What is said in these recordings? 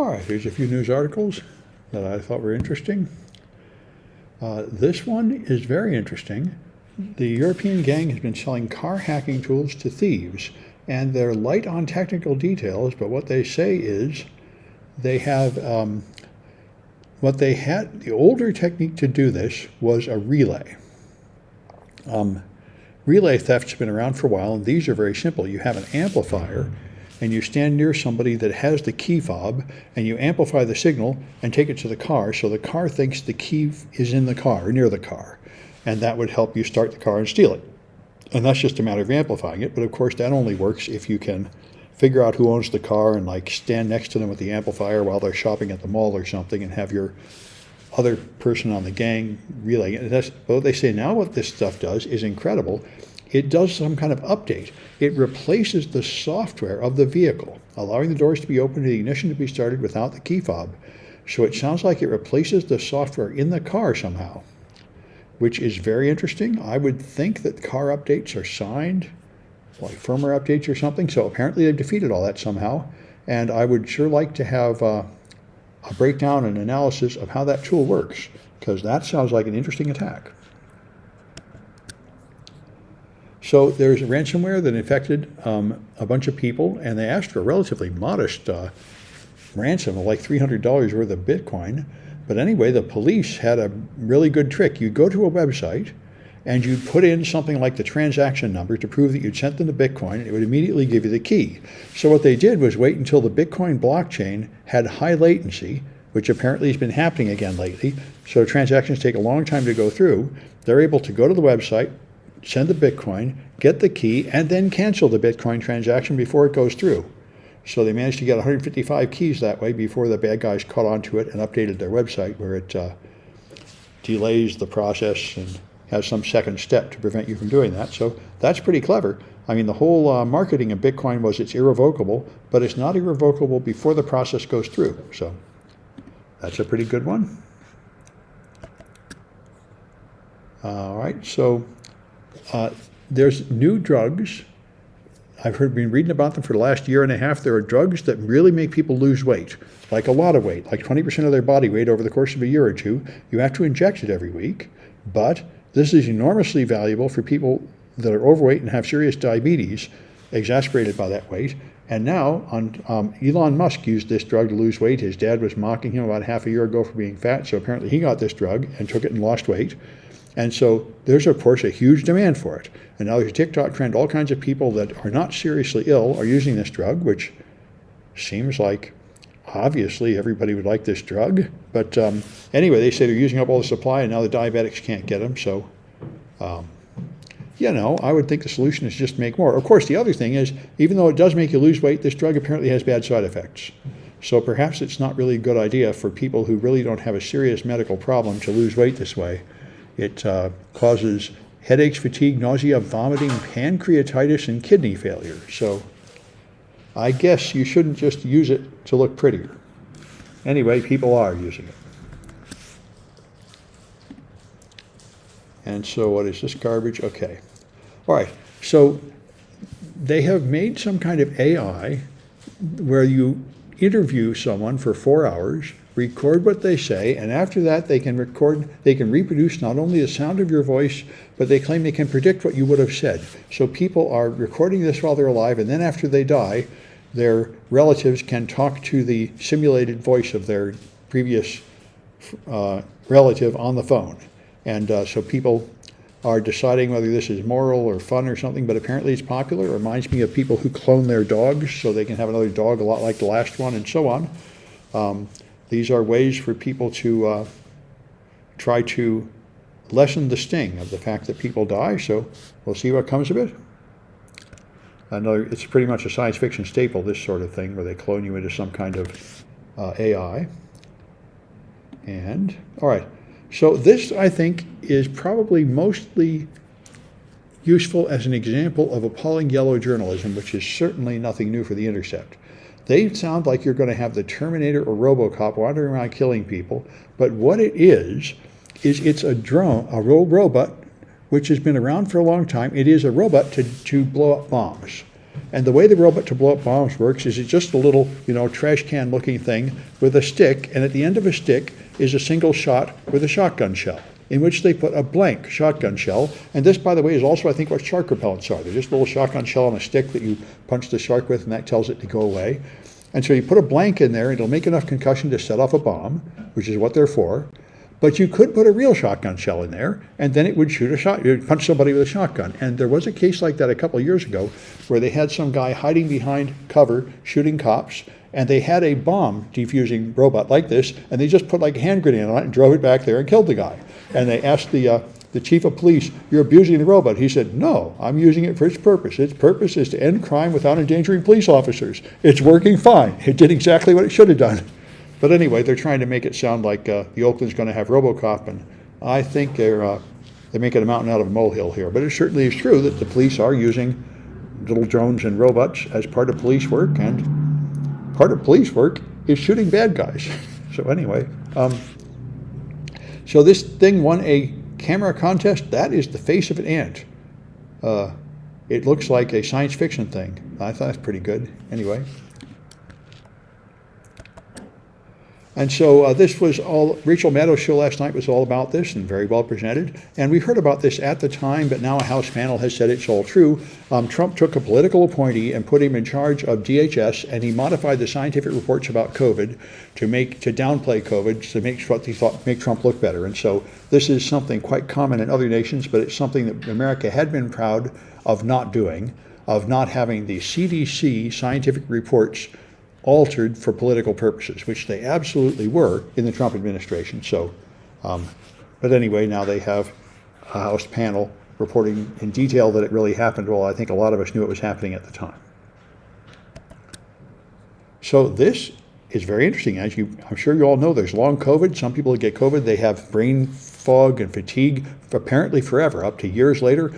All right, here's a few news articles that I thought were interesting. This one is very interesting. The European gang has been selling car hacking tools to thieves, and they're light on technical details, but what they say is they have what they had. The older technique to do this was a relay. Relay theft's been around for a while, and these are very simple. You have an amplifier, and you stand near somebody that has the key fob, and you amplify the signal and take it to the car, so the car thinks the key is in the car, near the car, and that would help you start the car and steal it. And that's just a matter of amplifying it, but of course that only works if you can figure out who owns the car and like stand next to them with the amplifier while they're shopping at the mall or something, and have your other person on the gang relay it. That's what they say. Now what this stuff does is incredible. It does some kind of update. It replaces the software of the vehicle, allowing the doors to be opened and the ignition to be started without the key fob. So it sounds like it replaces the software in the car somehow, which is very interesting. I would think that car updates are signed, like firmware updates or something. So apparently they've defeated all that somehow. And I would sure like to have a breakdown and analysis of how that tool works, because that sounds like an interesting attack. So there's ransomware that infected a bunch of people, and they asked for a relatively modest ransom of like $300 worth of Bitcoin. But anyway, the police had a really good trick. You'd go to a website, and you'd put in something like the transaction number to prove that you'd sent them the Bitcoin, and it would immediately give you the key. So what they did was wait until the Bitcoin blockchain had high latency, which apparently has been happening again lately. So transactions take a long time to go through. They're able to go to the website, send the Bitcoin, get the key, and then cancel the Bitcoin transaction before it goes through. So they managed to get 155 keys that way before the bad guys caught on to it and updated their website, where it delays the process and has some second step to prevent you from doing that. So that's pretty clever. I mean, the whole marketing of Bitcoin was it's irrevocable, but it's not irrevocable before the process goes through. So that's a pretty good one. All right, so there's new drugs. I've been reading about them for the last year and a half. There are drugs that really make people lose weight, like a lot of weight, like 20% of their body weight over the course of a year or two. You have to inject it every week, but this is enormously valuable for people that are overweight and have serious diabetes, exacerbated by that weight. And now, Elon Musk used this drug to lose weight. His dad was mocking him about half a year ago for being fat, so apparently he got this drug and took it and lost weight. And so there's, of course, a huge demand for it. And now there's a TikTok trend. All kinds of people that are not seriously ill are using this drug, which seems like obviously everybody would like this drug. But anyway, they say they're using up all the supply, and now the diabetics can't get them. So, I would think the solution is just make more. Of course, the other thing is, even though it does make you lose weight, this drug apparently has bad side effects. So perhaps it's not really a good idea for people who really don't have a serious medical problem to lose weight this way. It causes headaches, fatigue, nausea, vomiting, pancreatitis, and kidney failure. So I guess you shouldn't just use it to look prettier. Anyway, people are using it. And so what is this garbage? Okay. All right. So they have made some kind of AI where you interview someone for 4 hours, record what they say, and after that they can reproduce not only the sound of your voice, but they claim they can predict what you would have said. So people are recording this while they're alive, and then after they die, their relatives can talk to the simulated voice of their previous relative on the phone. And so people are deciding whether this is moral or fun or something, but apparently it's popular. It reminds me of people who clone their dogs so they can have another dog a lot like the last one, and so on. These are ways for people to try to lessen the sting of the fact that people die, so we'll see what comes of it. It's pretty much a science fiction staple, this sort of thing, where they clone you into some kind of AI. And, all right, so this, I think, is probably mostly useful as an example of appalling yellow journalism, which is certainly nothing new for The Intercept. They sound like you're going to have the Terminator or RoboCop wandering around killing people, but what it is it's a drone, a robot, which has been around for a long time. It is a robot to blow up bombs. And the way the robot to blow up bombs works is it's just a little, trash can looking thing with a stick, and at the end of a stick is a single shot with a shotgun shell, in which they put a blank shotgun shell. And this, by the way, is also, I think, what shark repellents are. They're just a little shotgun shell on a stick that you punch the shark with, and that tells it to go away. And so you put a blank in there, and it'll make enough concussion to set off a bomb, which is what they're for. But you could put a real shotgun shell in there, and then it would shoot a shot. You'd punch somebody with a shotgun. And there was a case like that a couple of years ago where they had some guy hiding behind cover shooting cops, and they had a bomb defusing robot like this, and they just put like a hand grenade on it and drove it back there and killed the guy. And they asked the chief of police, "You're abusing the robot." He said, "No, I'm using it for its purpose. Its purpose is to end crime without endangering police officers. It's working fine. It did exactly what it should have done." But anyway, they're trying to make it sound like the Oakland's going to have RoboCop, and I think they're making a mountain out of a molehill here. But it certainly is true that the police are using little drones and robots as part of police work, and part of police work is shooting bad guys. So anyway, so this thing won a camera contest. That is the face of an ant. It looks like a science fiction thing. I thought that's pretty good. Anyway. And so this was all, Rachel Maddow's show last night was all about this and very well presented. And we heard about this at the time, but now a House panel has said it's all true. Trump took a political appointee and put him in charge of DHS, and he modified the scientific reports about COVID to downplay COVID, to make what he thought make Trump look better. And so this is something quite common in other nations, but it's something that America had been proud of not doing, of not having the CDC scientific reports altered for political purposes, which they absolutely were in the Trump administration. So, but anyway, now they have a House panel reporting in detail that it really happened. Well, I think a lot of us knew it was happening at the time. So this is very interesting. I'm sure you all know, there's long COVID. Some people that get COVID, they have brain fog and fatigue apparently forever, up to years later.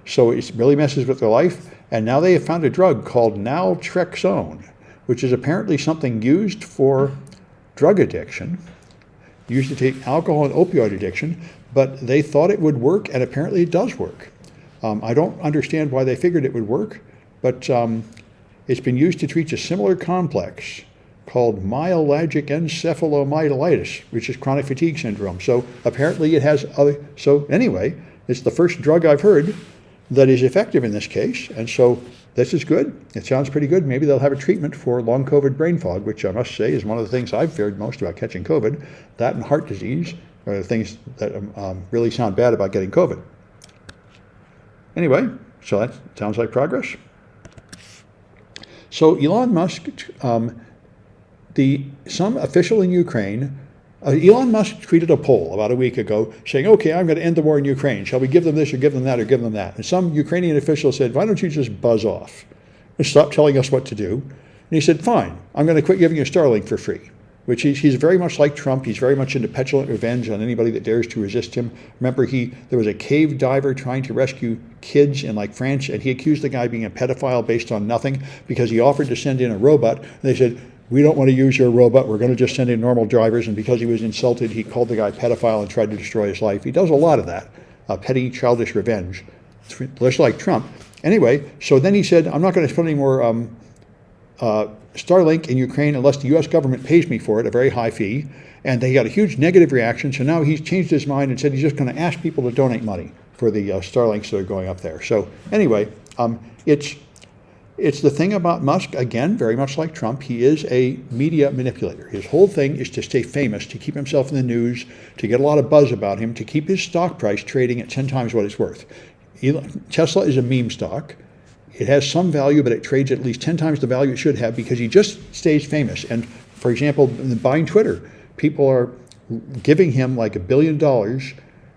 So it really messes with their life. And now they have found a drug called Naltrexone, which is apparently something used for drug addiction, used to take alcohol and opioid addiction, but they thought it would work, and apparently it does work. I don't understand why they figured it would work, but it's been used to treat a similar complex called myalgic encephalomyelitis, which is chronic fatigue syndrome. So apparently it has other, so anyway, it's the first drug I've heard that is effective in this case, and so this is good. It sounds pretty good. Maybe they'll have a treatment for long COVID brain fog, which I must say is one of the things I've feared most about catching COVID. That and heart disease are the things that really sound bad about getting COVID. Anyway, so that sounds like progress. So Elon Musk, some official in Ukraine, Elon Musk tweeted a poll about a week ago saying, "Okay, I'm going to end the war in Ukraine. Shall we give them this or give them that or give them that?" And some Ukrainian official said, "Why don't you just buzz off and stop telling us what to do?" And he said, "Fine, I'm going to quit giving you Starlink for free," which he's very much like Trump. He's very much into petulant revenge on anybody that dares to resist him. Remember, there was a cave diver trying to rescue kids in like France, and he accused the guy of being a pedophile based on nothing because he offered to send in a robot. And they said, "We don't want to use your robot. We're going to just send in normal drivers." And because he was insulted, he called the guy pedophile and tried to destroy his life. He does a lot of that, petty, childish revenge, just like Trump. Anyway, so then he said, "I'm not going to put any more Starlink in Ukraine unless the U.S. government pays me for it, a very high fee." And they got a huge negative reaction. So now he's changed his mind and said he's just going to ask people to donate money for the Starlinks that are going up there. So anyway, it's the thing about Musk, again, very much like Trump. He is a media manipulator. His whole thing is to stay famous, to keep himself in the news, to get a lot of buzz about him, to keep his stock price trading at 10 times what it's worth. Tesla is a meme stock. It has some value, but it trades at least 10 times the value it should have because he just stays famous. And for example, buying Twitter, people are giving him like $1 billion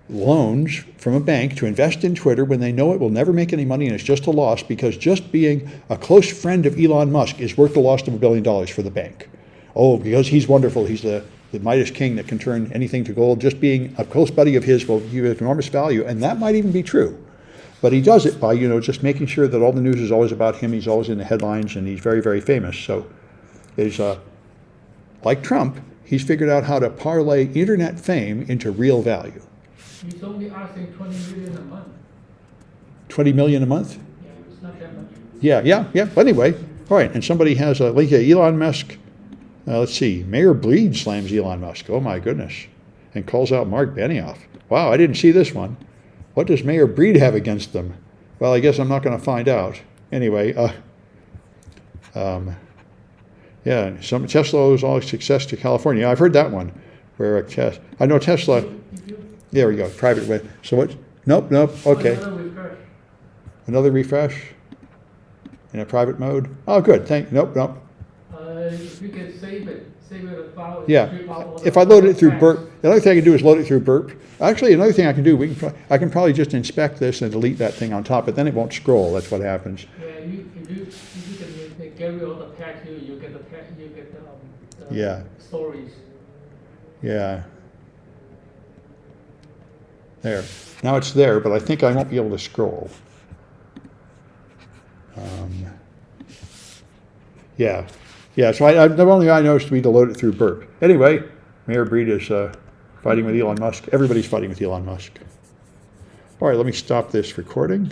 loans from a bank to invest in Twitter when they know it will never make any money and it's just a loss, because just being a close friend of Elon Musk is worth the loss of $1 billion for the bank. Oh, because he's wonderful. He's the Midas king that can turn anything to gold. Just being a close buddy of his will give enormous value, and that might even be true. But he does it by, just making sure that all the news is always about him. He's always in the headlines, and he's very, very famous. So is like Trump, he's figured out how to parlay internet fame into real value. He's only asking $20 million a month. 20 million a month? Yeah, it's not that much. Yeah. But anyway, all right. And somebody has a link. Elon Musk. Let's see. Mayor Breed slams Elon Musk. Oh my goodness, and calls out Mark Benioff. Wow, I didn't see this one. What does Mayor Breed have against them? Well, I guess I'm not going to find out. Anyway, some Tesla owes all success to California. I've heard that one, where I know Tesla. There we go, private way. So what? Nope. Okay. Another refresh in a private mode. Oh, good. Nope. If you can save it a file. Yeah. If I load it through Burp, the other thing I can do is load it through Burp. Actually, another thing I can do, I can probably just inspect this and delete that thing on top, but then it won't scroll. That's what happens. Yeah, if you can get rid of the patch, you get the stories. Yeah. There. Now it's there, but I think I won't be able to scroll. So the only I know is to be to load it through Burp. Anyway, Mayor Breed is fighting with Elon Musk. Everybody's fighting with Elon Musk. All right, let me stop this recording.